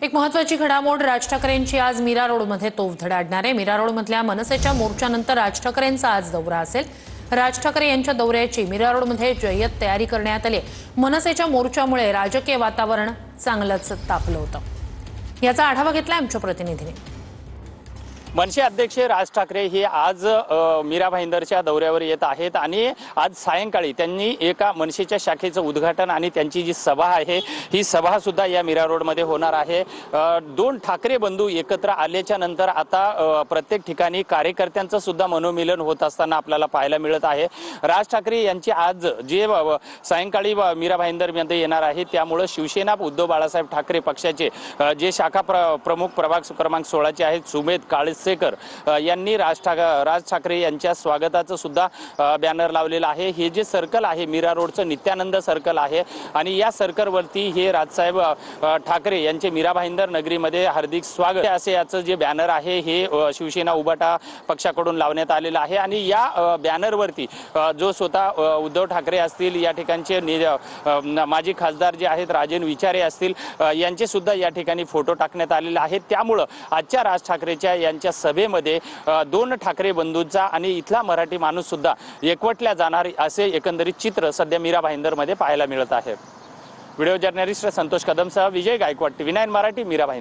एक महत्त्वाची घडामोड राज ठाकरेंची आज मीरा रोडमध्ये तोफ धडाडणार आहे। मीरा रोडमधल्या मनसेच्या मोर्चानंतर राज ठाकरेंचा आज दौरा असेल। राज ठाकरे यांच्या दौऱ्याची मीरा रोडमध्ये जय्यत तयारी करण्यात आली। मनसेच्या मोर्चामुळे राजकीय वातावरण चांगलंच तापलं होतं। याचा आढावा घेतला आमच्या प्रतिनिधीने। मनसे अध्यक्ष राज ठाकरे हे आज मीरा भाईंदरच्या दौऱ्यावर येत आहेत आणि आज सायंकाळी त्यांनी एका मनसेच्या शाखेचं उद्घाटन आणि त्यांची जी सभा आहे ही सभा सुद्धा या मीरा रोडमध्ये होणार आहे। दोन ठाकरे बंधू एकत्र आल्याच्या नंतर आता प्रत्येक ठिकाणी कार्यकर्त्यांचं सुद्धा मनोमिलन होत असताना आपल्याला पाहायला मिळत आहे। राज ठाकरे यांची आज जे सायंकाळी मीरा भाईंदरमध्ये येणार आहे त्यामुळे शिवसेना उद्धव बाळासाहेब ठाकरे पक्षाचे जे शाखा प्रमुख प्रभाग क्रमांक 16 चे आहेत सुमेध काळसेकर यांनी राज ठाकरे यांच्या स्वागताचं सुद्धा बॅनर लावलेला आहे। हे जे सर्कल आहे मीरा रोडचं नित्यानंद सर्कल आहे आणि या सर्कलवरती हे राजसाहेब ठाकरे यांचे मीरा भाईंदर नगरीमध्ये हार्दिक स्वागत असे याचं जे बॅनर आहे हे शिवसेना उबाटा पक्षाकडून लावण्यात आलेलं आहे आणि या बॅनरवरती जो स्वतः उद्धव ठाकरे असतील, या ठिकाणचे माजी खासदार जे आहेत राजन विचारे असतील, यांचे सुद्धा या ठिकाणी फोटो टाकण्यात आलेले आहेत। त्यामुळे आजच्या राज ठाकरेच्या यांच्या सभेमध्ये दोन ठाकरे बंधूंचा आणि इथला मराठी माणूस सुद्धा एकवटल्या जाणार असे एकंदरीत चित्र सध्या मीरा भाईंदरमध्ये पाहायला मिळत आहे। व्हिडिओ जर्नलिस्ट संतोष कदमसह विजय गायकवाड, TV9 मराठी, मीरा भाईंदर।